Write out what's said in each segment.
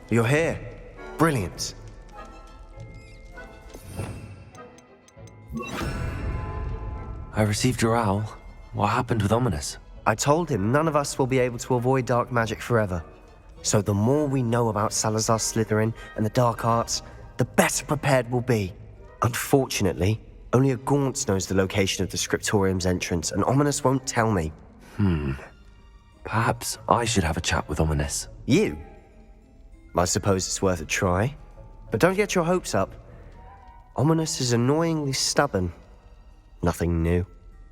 You're here. Brilliant. I received your owl. What happened with Ominous? I told him none of us will be able to avoid dark magic forever. So the more we know about Salazar Slytherin and the dark arts, the better prepared we'll be. Unfortunately, only a Gaunt knows the location of the Scriptorium's entrance, and Ominous won't tell me. Perhaps I should have a chat with Ominous. You? I suppose it's worth a try. But don't get your hopes up. Ominous is annoyingly stubborn. Nothing new.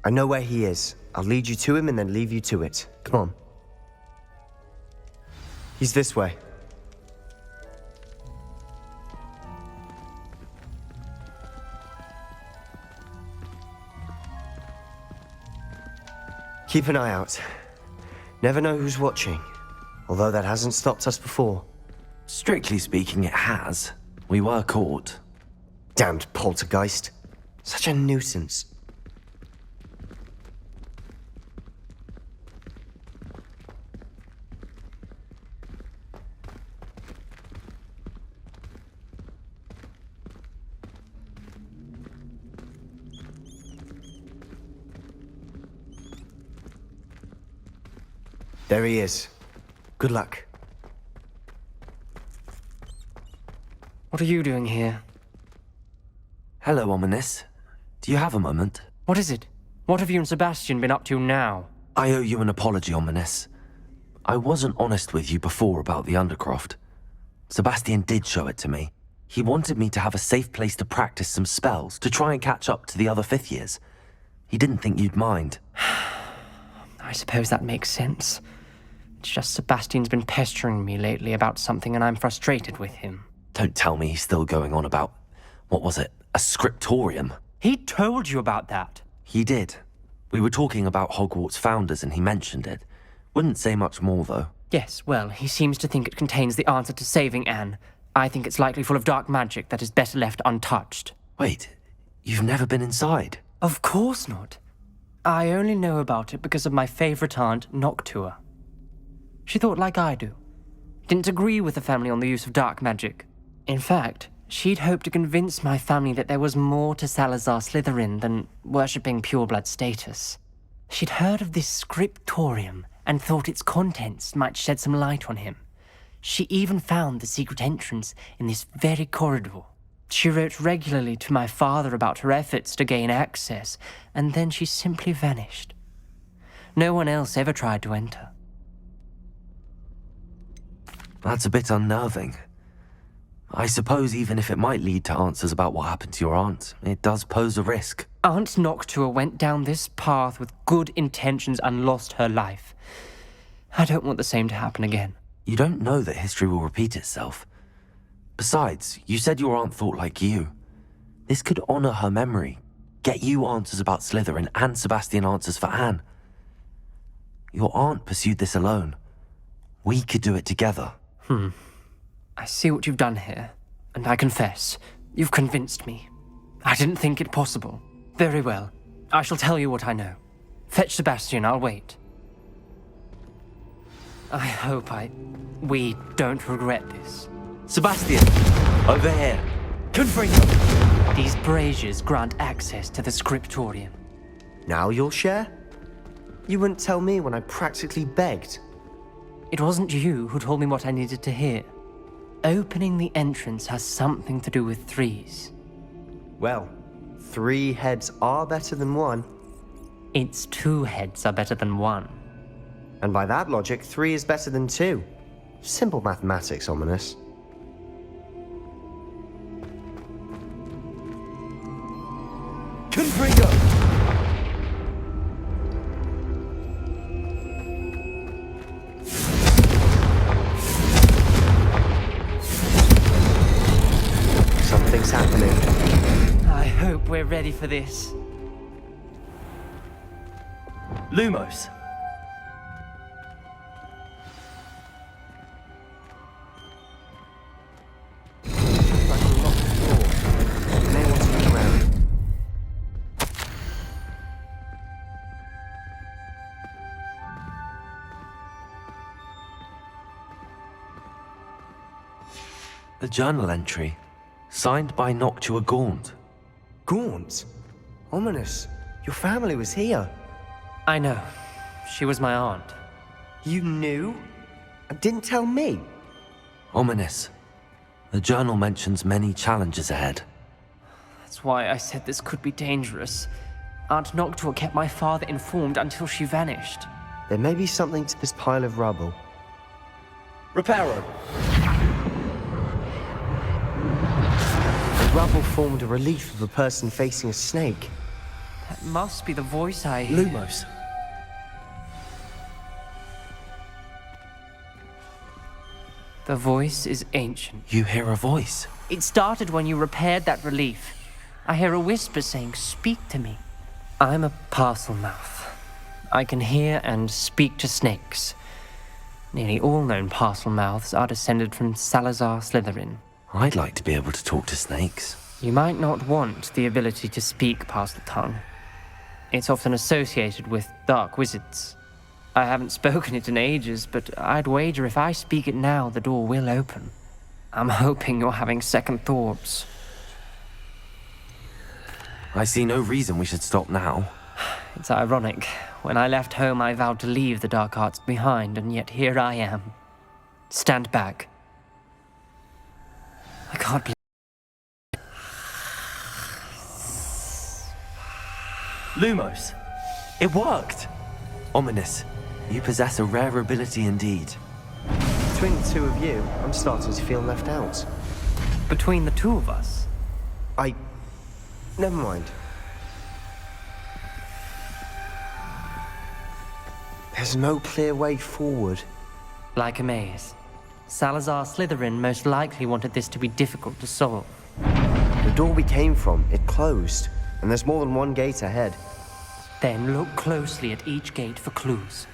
I know where he is. I'll lead you to him and then leave you to it. Come on. He's this way. Keep an eye out. Never know who's watching. Although that hasn't stopped us before. Strictly speaking, it has. We were caught. Damned poltergeist. Such a nuisance. There he is. Good luck. What are you doing here? Hello, Ominous. Do you have a moment? What is it? What have you and Sebastian been up to now? I owe you an apology, Ominous. I wasn't honest with you before about the Undercroft. Sebastian did show it to me. He wanted me to have a safe place to practice some spells, to try and catch up to the other fifth years. He didn't think you'd mind. I suppose that makes sense. It's just Sebastian's been pestering me lately about something and I'm frustrated with him. Don't tell me he's still going on about, what was it, a scriptorium? He told you about that. He did. We were talking about Hogwarts founders and he mentioned it. Wouldn't say much more, though. Yes, well, he seems to think it contains the answer to saving Anne. I think it's likely full of dark magic that is better left untouched. Wait, you've never been inside? Of course not. I only know about it because of my favorite aunt, Noctua. She thought like I do. Didn't agree with the family on the use of dark magic. In fact, she'd hoped to convince my family that there was more to Salazar Slytherin than worshipping pureblood status. She'd heard of this scriptorium and thought its contents might shed some light on him. She even found the secret entrance in this very corridor. She wrote regularly to my father about her efforts to gain access, and then she simply vanished. No one else ever tried to enter. That's a bit unnerving. I suppose even if it might lead to answers about what happened to your aunt, it does pose a risk. Aunt Noctua went down this path with good intentions and lost her life. I don't want the same to happen again. You don't know that history will repeat itself. Besides, you said your aunt thought like you. This could honor her memory, get you answers about Slytherin and Sebastian answers for Anne. Your aunt pursued this alone. We could do it together. I see what you've done here, and I confess, you've convinced me. I didn't think it possible. Very well. I shall tell you what I know. Fetch Sebastian, I'll wait. I hope we don't regret this. Sebastian! Over here! Confringo! These braziers grant access to the scriptorium. Now you'll share? You wouldn't tell me when I practically begged. It wasn't you who told me what I needed to hear. Opening the entrance has something to do with threes. Well, 3 heads are better than 1. It's 2 heads are better than 1. And by that logic, 3 is better than 2. Simple mathematics, Ominous. Confringo! Something's happening. I hope we're ready for this. Lumos! Like a locked door. You may want to look around. A journal entry, signed by Noctua Gaunt. Gaunt? Ominous. Your family was here. I know. She was my aunt. You knew? And didn't tell me? Ominous. The journal mentions many challenges ahead. That's why I said this could be dangerous. Aunt Noctua kept my father informed until she vanished. There may be something to this pile of rubble. Reparo. The rubble formed a relief of a person facing a snake. That must be the voice I hear. Lumos. The voice is ancient. You hear a voice. It started when you repaired that relief. I hear a whisper saying, "Speak to me." I'm a parcel mouth. I can hear and speak to snakes. Nearly all known parcel mouths are descended from Salazar Slytherin. I'd like to be able to talk to snakes. You might not want the ability to speak parcel tongue. It's often associated with dark wizards. I haven't spoken it in ages, but I'd wager if I speak it now, the door will open. I'm hoping you're having second thoughts. I see no reason we should stop now. It's ironic. When I left home, I vowed to leave the dark arts behind, and yet here I am. Stand back. I can't believe... Lumos. It worked! Ominous. You possess a rare ability indeed. Between the two of you, I'm starting to feel left out. Between the two of us, Never mind. There's no clear way forward. like a maze. Salazar Slytherin most likely wanted this to be difficult to solve. The door we came from, it closed, and there's more than one gate ahead. Then look closely at each gate for clues.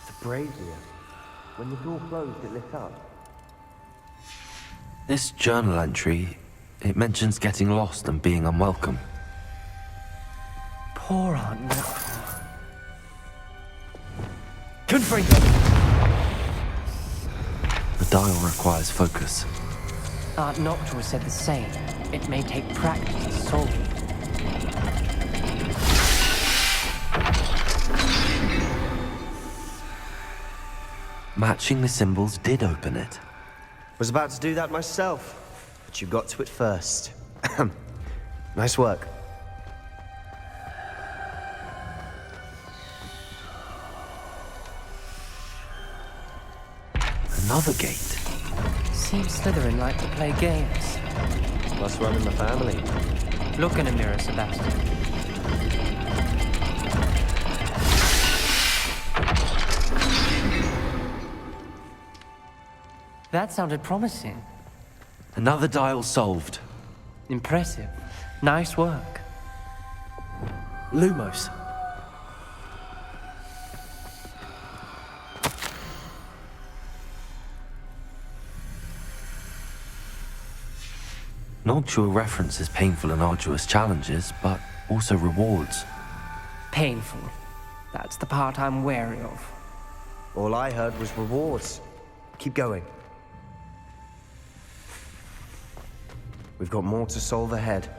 The brazier. When the door closed, it lit up. This journal entry, it mentions getting lost and being unwelcome. Poor Aunt Noctua. Confringo! The dial requires focus. Aunt Noctua said the same. It may take practice to solve it. Matching the symbols did open it. Was about to do that myself, but you got to it first. Nice work. Another gate. Seems Slytherin like to play games. Must run in the family. Look in a mirror, Sebastian. That sounded promising. Another dial solved. Impressive. Nice work. Lumos. Noctua references painful and arduous challenges, but also rewards. Painful. That's the part I'm wary of. All I heard was rewards. Keep going. We've got more to solve ahead.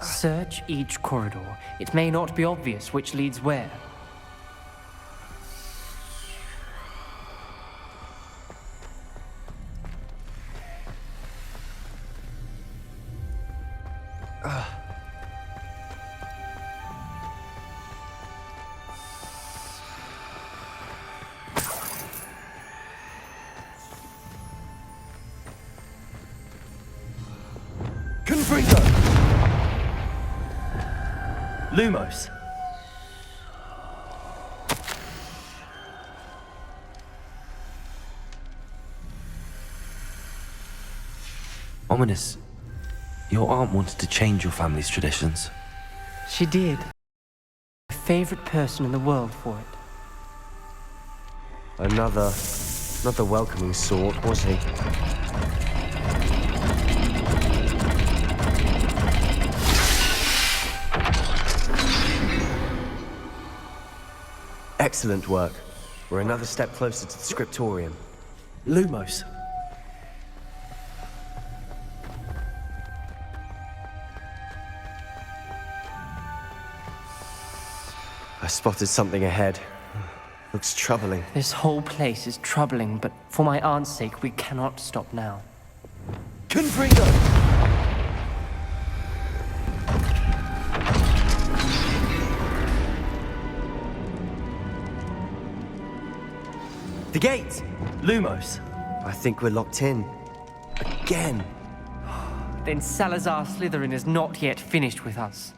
Search each corridor. It may not be obvious which leads where. Confringo! Lumos. Ominous. Your aunt wanted to change your family's traditions. She did. My favorite person in the world for it. Another, not the welcoming sort, was he? Excellent work. We're another step closer to the scriptorium. Lumos. I spotted something ahead. Looks troubling. This whole place is troubling, but for my aunt's sake, we cannot stop now. Confringo! The gate! Lumos. I think we're locked in. Again. Then Salazar Slytherin is not yet finished with us.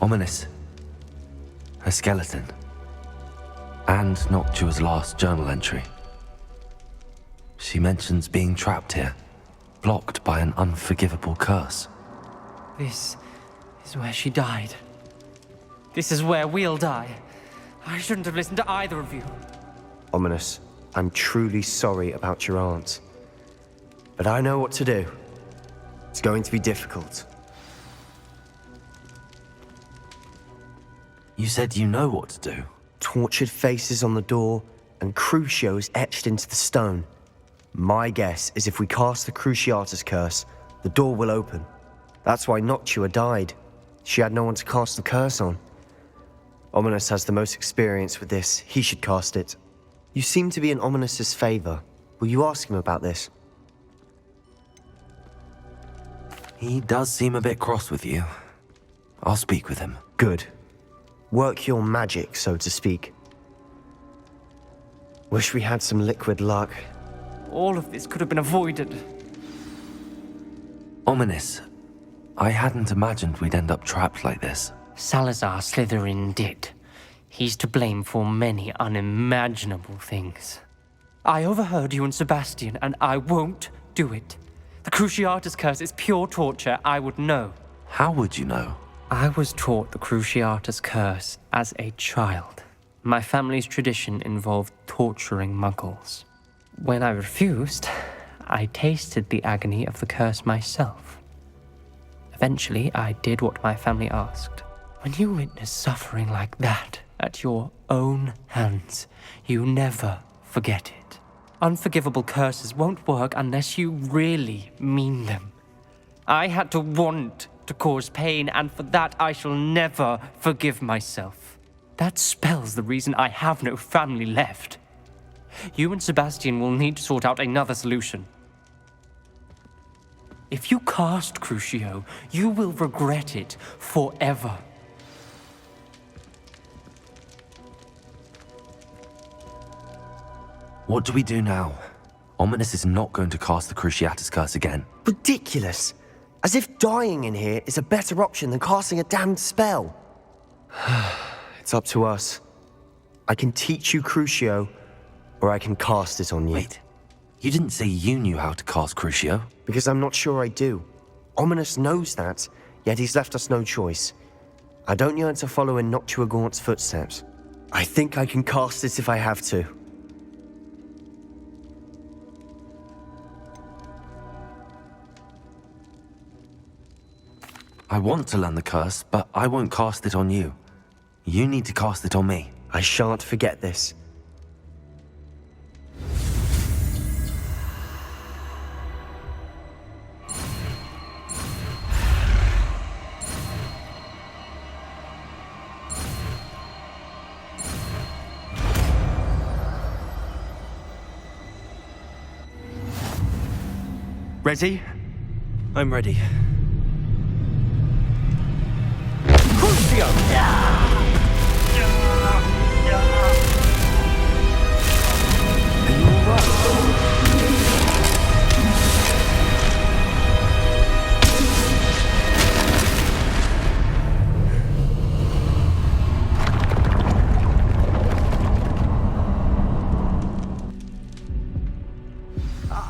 Ominous. A skeleton. And Noctua's last journal entry. She mentions being trapped here, blocked by an unforgivable curse. This is where she died. This is where we'll die. I shouldn't have listened to either of you. Ominous, I'm truly sorry about your aunt. But I know what to do. It's going to be difficult. You said you know what to do. Tortured faces on the door, and Crucios etched into the stone. My guess is if we cast the Cruciatus curse, the door will open. That's why Noctua died. She had no one to cast the curse on. Ominous has the most experience with this. He should cast it. You seem to be in Ominous's favor. Will you ask him about this? He does seem a bit cross with you. I'll speak with him. Good. Work your magic, so to speak. Wish we had some liquid luck. All of this could have been avoided. Ominous. I hadn't imagined we'd end up trapped like this. Salazar Slytherin did. He's to blame for many unimaginable things. I overheard you and Sebastian, and I won't do it. The Cruciatus curse is pure torture. I would know. How would you know? I was taught the Cruciatus curse as a child. My family's tradition involved torturing muggles. When I refused, I tasted the agony of the curse myself. Eventually, I did what my family asked. When you witness suffering like that at your own hands, you never forget it. Unforgivable curses won't work unless you really mean them. I had to want to cause pain, and for that I shall never forgive myself. That spells the reason I have no family left. You and Sebastian will need to sort out another solution. If you cast Crucio, you will regret it forever. What do we do now? Ominous is not going to cast the Cruciatus curse again. Ridiculous! As if dying in here is a better option than casting a damned spell. It's up to us. I can teach you Crucio, or I can cast it on you. Wait, you didn't say you knew how to cast Crucio? Because I'm not sure I do. Ominous knows that, yet he's left us no choice. I don't yearn to follow in Noctua Gaunt's footsteps. I think I can cast it if I have to. I want to learn the curse, but I won't cast it on you. You need to cast it on me. I shan't forget this. Ready? I'm ready.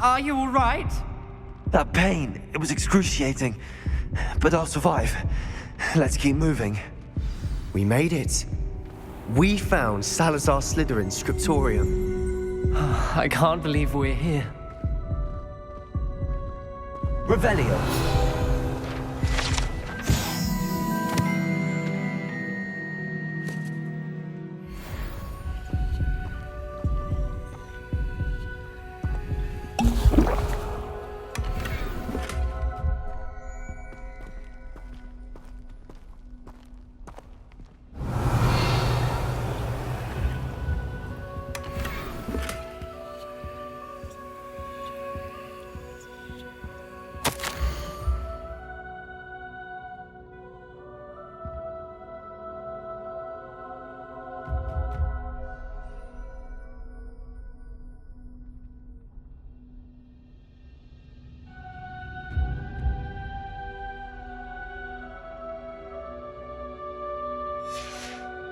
Are you all right? That pain, it was excruciating. But I'll survive. Let's keep moving. We made it. We found Salazar Slytherin's scriptorium. I can't believe we're here. Revelio.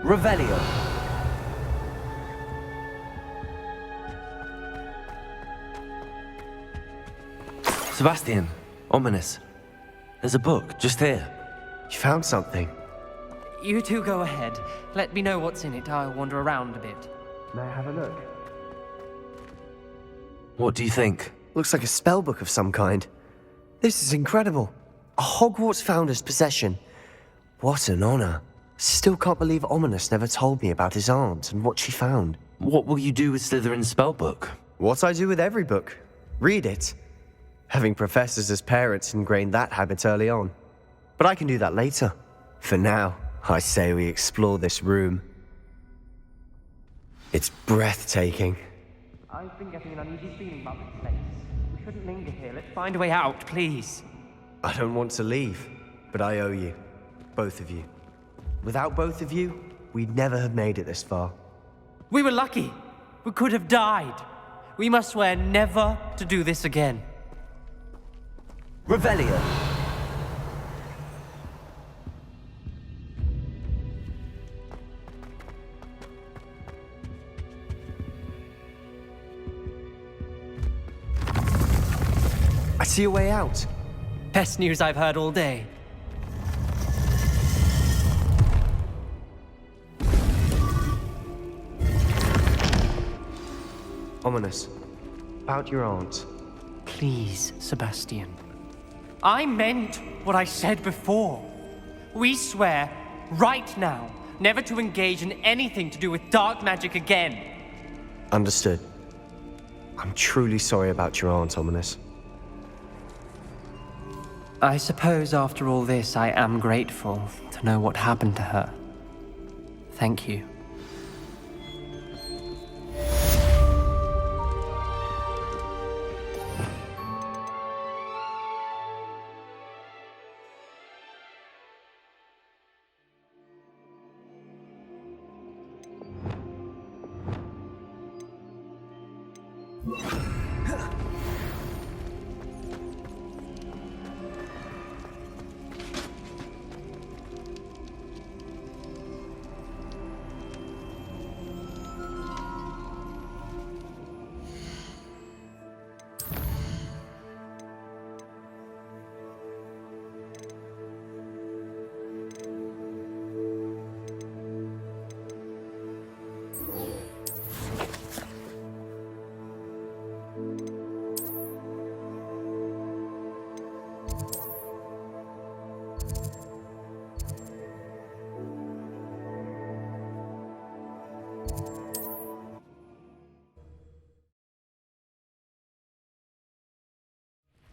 Revelio. Sebastian, ominous. There's a book just here. You found something. You two go ahead. Let me know what's in it. I'll wander around a bit. May I have a look? What do you think? Looks like a spellbook of some kind. This is incredible. A Hogwarts founder's possession. What an honor. Still can't believe Ominous never told me about his aunt and what she found. What will you do with Slytherin's spellbook? What I do with every book. Read it. Having professors as parents ingrained that habit early on. But I can do that later. For now, I say we explore this room. It's breathtaking. I've been getting an uneasy feeling about this place. We shouldn't linger here. Let's find a way out, please. I don't want to leave, but I owe you. Both of you. Without both of you, we'd never have made it this far. We were lucky. We could have died. We must swear never to do this again. Revelio. I see a way out. Best news I've heard all day. Ominous. About your aunt. Please, Sebastian. I meant what I said before. We swear, right now, never to engage in anything to do with dark magic again. Understood. I'm truly sorry about your aunt, Ominous. I suppose after all this, I am grateful to know what happened to her. Thank you.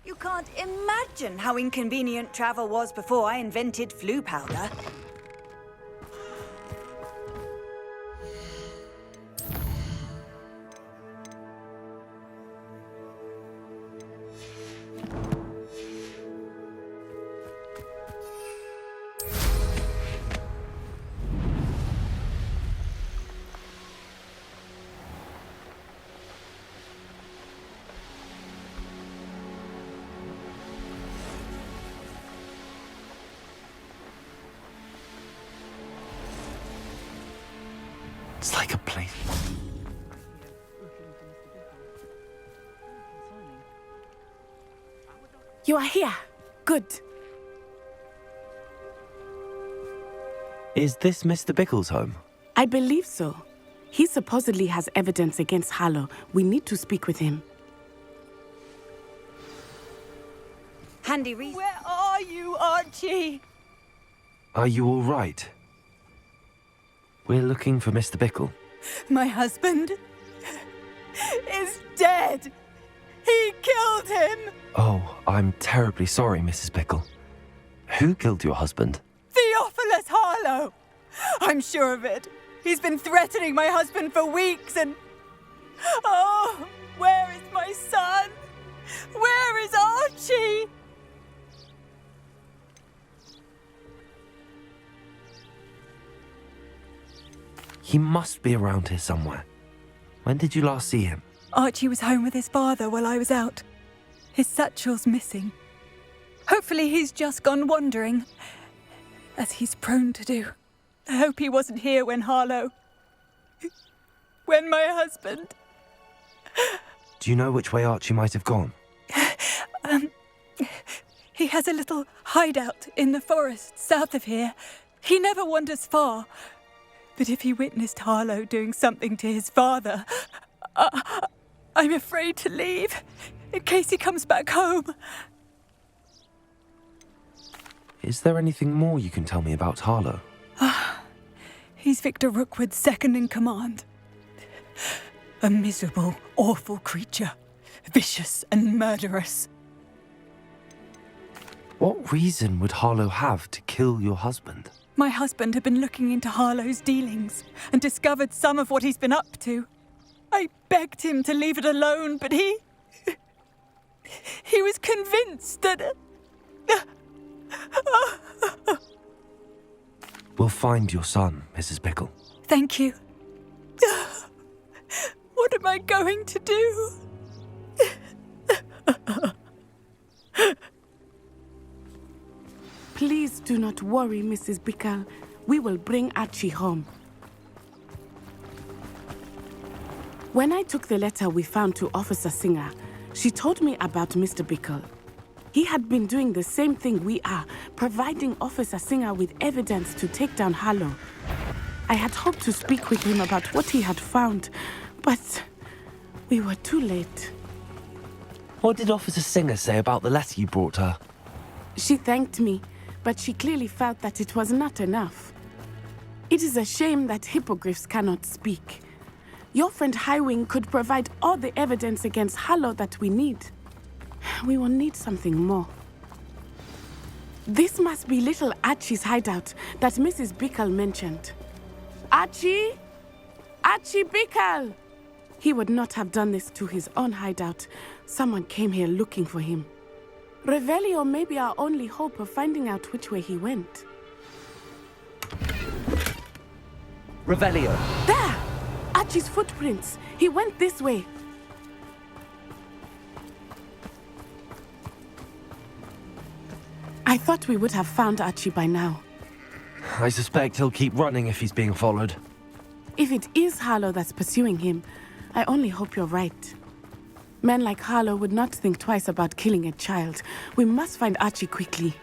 You can't imagine how inconvenient travel was before I invented flu powder. It's like a place. You are here. Good. Is this Mr. Bickle's home? I believe so. He supposedly has evidence against Harlow. We need to speak with him. Handy reason. Where are you, Archie? Are you all right? We're looking for Mr. Bickle. My husband is dead. He killed him. Oh, I'm terribly sorry, Mrs. Bickle. Who killed your husband? Theophilus Harlow. I'm sure of it. He's been threatening my husband for weeks and... Oh, where is my son? Where is Archie? He must be around here somewhere. When did you last see him? Archie was home with his father while I was out. His satchel's missing. Hopefully he's just gone wandering, as he's prone to do. I hope he wasn't here when Harlow... when my husband... Do you know which way Archie might have gone? He has a little hideout in the forest south of here. He never wanders far. But if he witnessed Harlow doing something to his father, I'm afraid to leave, in case he comes back home. Is there anything more you can tell me about Harlow? He's Victor Rookwood's second in command. A miserable, awful creature. Vicious and murderous. What reason would Harlow have to kill your husband? My husband had been looking into Harlow's dealings and discovered some of what he's been up to. I begged him to leave it alone, but he was convinced that... We'll find your son, Mrs. Bickle. Thank you. What am I going to do? Please do not worry, Mrs. Bickle. We will bring Archie home. When I took the letter we found to Officer Singer, she told me about Mr. Bickle. He had been doing the same thing we are, providing Officer Singer with evidence to take down Harlow. I had hoped to speak with him about what he had found, but we were too late. What did Officer Singer say about the letter you brought her? She thanked me, but she clearly felt that it was not enough. It is a shame that hippogriffs cannot speak. Your friend Highwing could provide all the evidence against Harlow that we need. We will need something more. This must be little Archie's hideout that Mrs. Bickle mentioned. Archie? Archie Bickle! He would not have done this to his own hideout. Someone came here looking for him. Revelio may be our only hope of finding out which way he went. Revelio. There! Archie's footprints. He went this way. I thought we would have found Archie by now. I suspect he'll keep running if he's being followed. If it is Harlow that's pursuing him, I only hope you're right. Men like Harlow would not think twice about killing a child. We must find Archie quickly.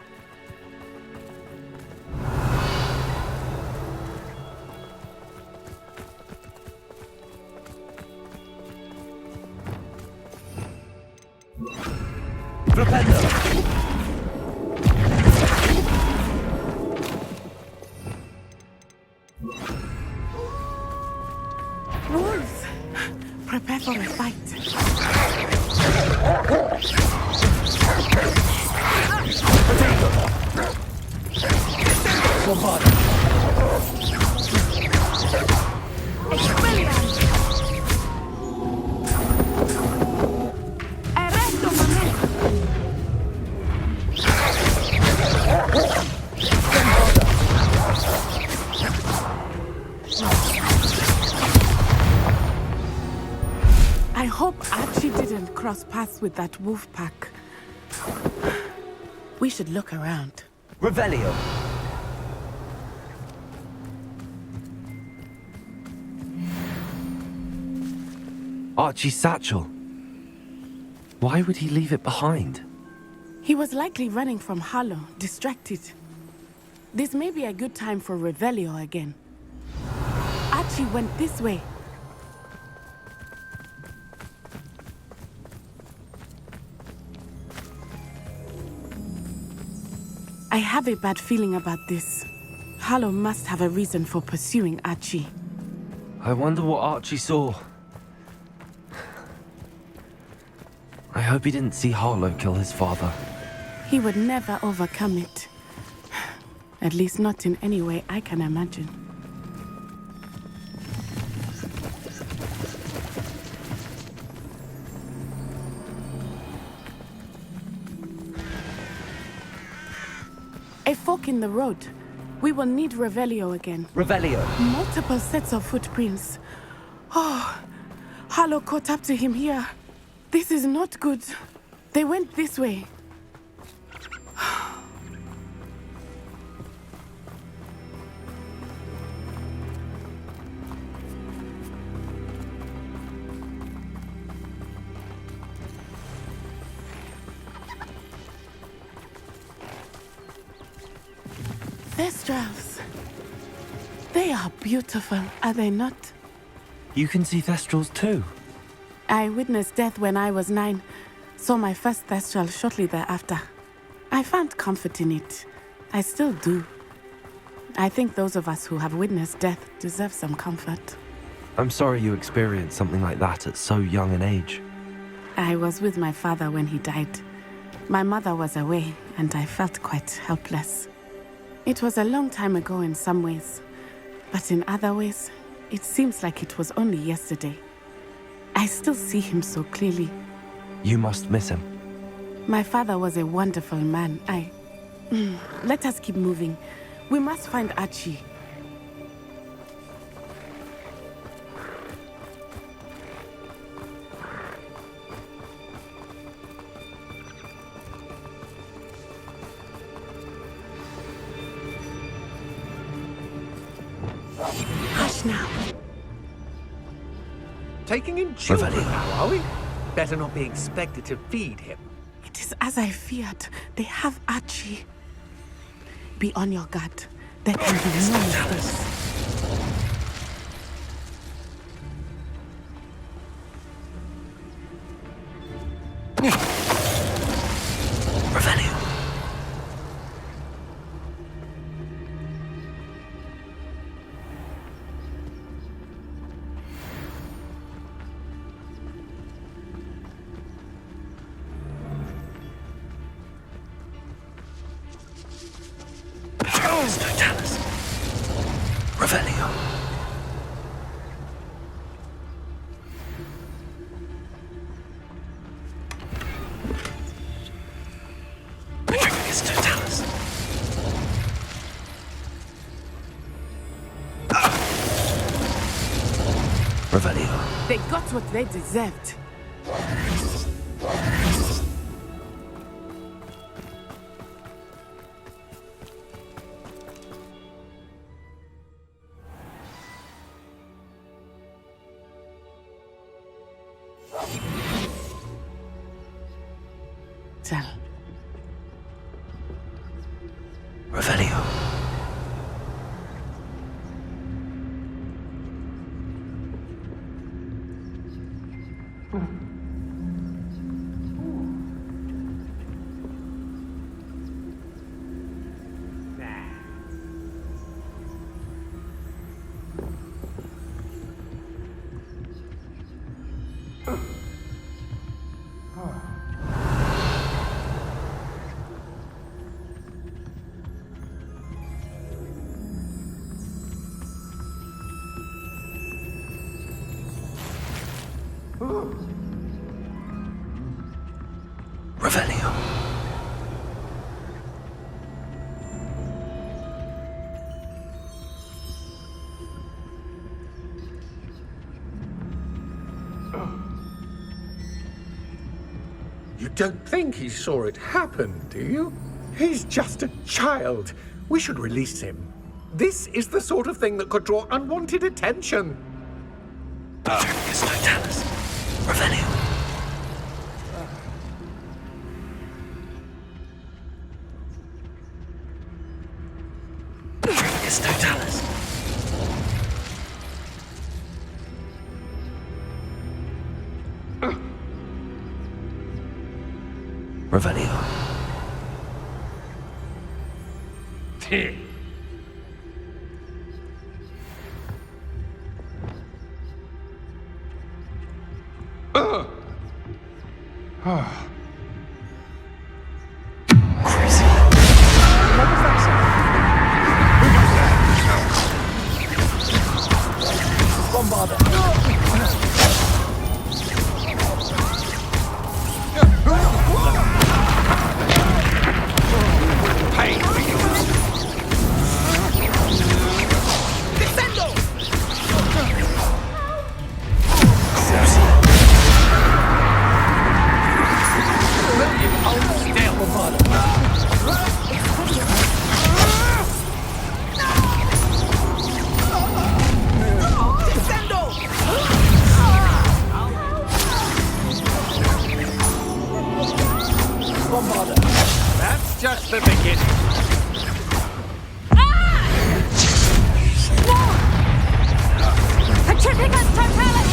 Wolves! Prepare for a fight. I hope Archie didn't cross paths with that wolf pack. We should look around. Revelio. Archie's satchel. Why would he leave it behind? He was likely running from Harlow, distracted. This may be a good time for Revelio again. Archie went this way. I have a bad feeling about this. Harlow must have a reason for pursuing Archie. I wonder what Archie saw. I hope he didn't see Harlow kill his father. He would never overcome it. At least not in any way I can imagine. A fork in the road. We will need Revelio again. Revelio. Multiple sets of footprints. Oh, Harlow caught up to him here. This is not good. They went this way. Thestrals. They are beautiful, are they not? You can see Thestrals too. I witnessed death when I was 9. Saw my first Thestral shortly thereafter. I found comfort in it. I still do. I think those of us who have witnessed death deserve some comfort. I'm sorry you experienced something like that at so young an age. I was with my father when he died. My mother was away, and I felt quite helpless. It was a long time ago in some ways, but in other ways, it seems like it was only yesterday. I still see him so clearly. You must miss him. My father was a wonderful man. Let us keep moving. We must find Archie. Hush now. Taking in children Revelio. now, are we? Better not be expected to feed him. It is as I feared. They have Archie. Be on your guard. There can be no mistakes. Revelio. Totalus. Revelio. Retrictus Totalus. Revelio. They got what they deserved. Tell. Revelio. Revelio. You don't think he saw it happen, do you? He's just a child. We should release him. This is the sort of thing that could draw unwanted attention. Retrictus Totalus. Revelio. Expelliarmus Totalis. Revelio. That's just the beginning. Petrificus Totalis!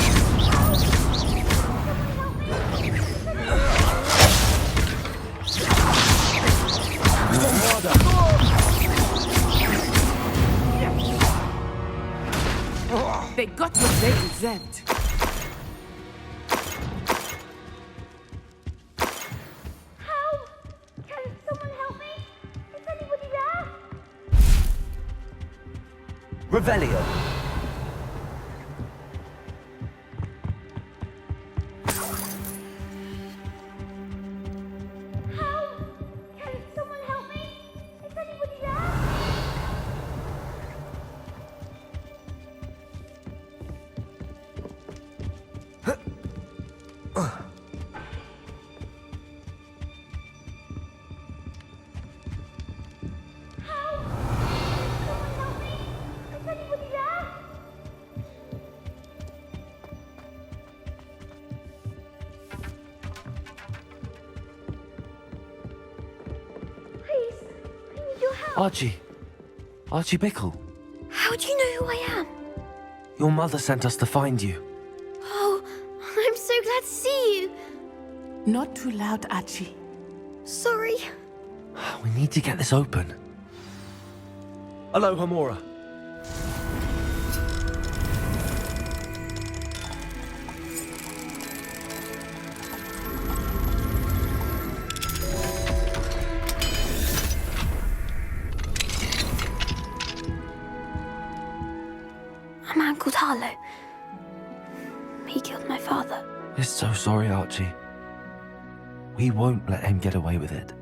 They got what they deserved. Help! Can someone help me? Is anybody there? Revelio. Help! Can someone help me? Is anybody there? Help! Someone help me? Is anybody there? Please, I need your help. Archie Bickle. How do you know who I am? Your mother sent us to find you. Oh, I'm so glad to see you. Not too loud, Archie. Sorry. We need to get this open. Hello, Hamora. A man called Harlow. He killed my father. We're so sorry, Archie. We won't let him get away with it.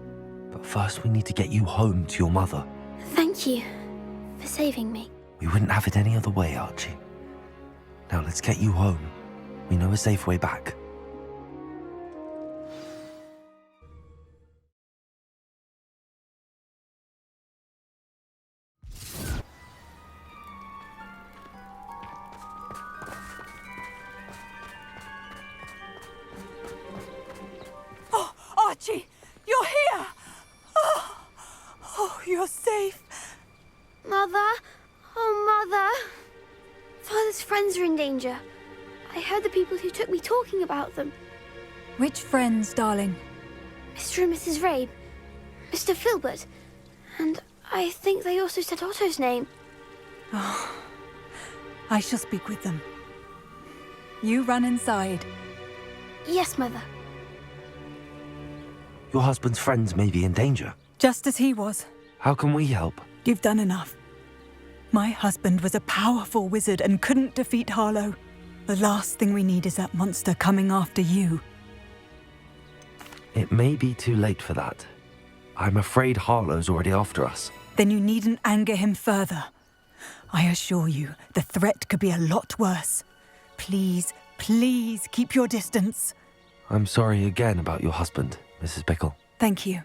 But first we need to get you home to your mother. Thank you for saving me. We wouldn't have it any other way, Archie. Now let's get you home. We know a safe way back. Archie, you're here! Oh, you're safe. Mother? Oh, Mother. Father's friends are in danger. I heard the people who took me talking about them. Which friends, darling? Mr. and Mrs. Rabe, Mr. Filbert, and I think they also said Otto's name. I shall speak with them. You run inside. Yes, Mother. Your husband's friends may be in danger. Just as he was. How can we help? You've done enough. My husband was a powerful wizard and couldn't defeat Harlow. The last thing we need is that monster coming after you. It may be too late for that. I'm afraid Harlow's already after us. Then you needn't anger him further. I assure you, the threat could be a lot worse. Please, please keep your distance. I'm sorry again about your husband, Mrs. Bickle. Thank you.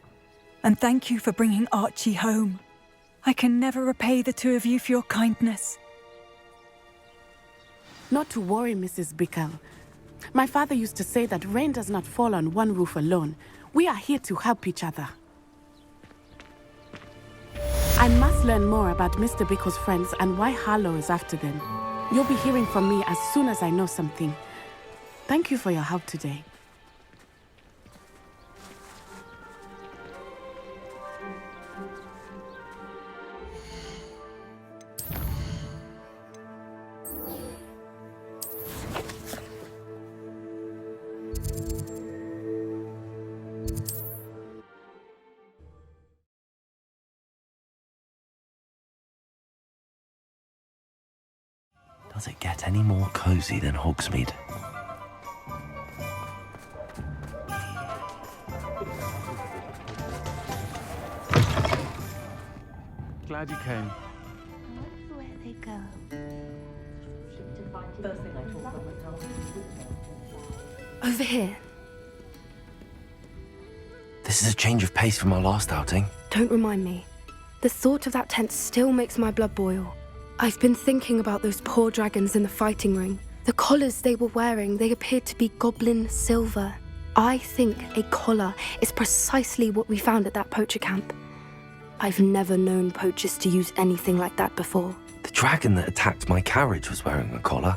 And thank you for bringing Archie home. I can never repay the two of you for your kindness. Not to worry, Mrs. Bickle. My father used to say that rain does not fall on one roof alone. We are here to help each other. I must learn more about Mr. Bickle's friends and why Harlow is after them. You'll be hearing from me as soon as I know something. Thank you for your help today. Does it get any more cozy than Hogsmeade? Glad you came. Where they go. Over here. This is a change of pace from our last outing. Don't remind me. The thought of that tent still makes my blood boil. I've been thinking about those poor dragons in the fighting ring. The collars they were wearing, they appeared to be goblin silver. I think a collar is precisely what we found at that poacher camp. I've never known poachers to use anything like that before. The dragon that attacked my carriage was wearing a collar,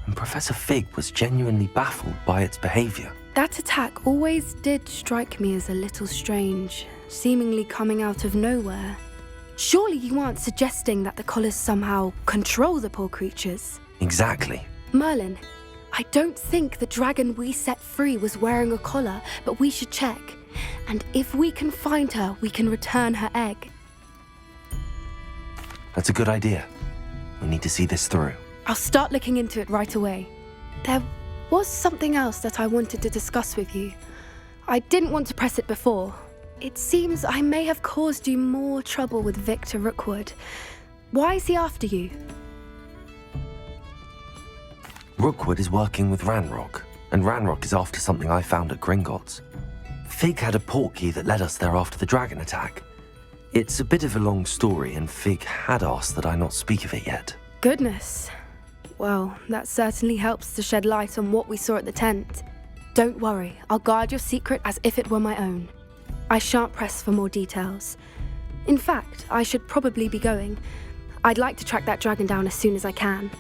and Professor Fig was genuinely baffled by its behavior. That attack always did strike me as a little strange, seemingly coming out of nowhere. Surely you aren't suggesting that the collars somehow control the poor creatures? Exactly. Merlin, I don't think the dragon we set free was wearing a collar, but we should check. And if we can find her, we can return her egg. That's a good idea. We need to see this through. I'll start looking into it right away. There was something else that I wanted to discuss with you. I didn't want to press it before. It seems I may have caused you more trouble with Victor Rookwood. Why is he after you? Rookwood is working with Ranrock, and Ranrock is after something I found at Gringotts. Fig had a portkey that led us there after the dragon attack. It's a bit of a long story, and Fig had asked that I not speak of it yet. Goodness. Well, that certainly helps to shed light on what we saw at the tent. Don't worry, I'll guard your secret as if it were my own. I shan't press for more details. In fact, I should probably be going. I'd like to track that dragon down as soon as I can.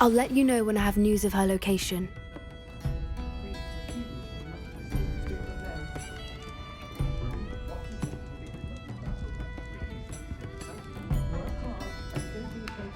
I'll let you know when I have news of her location.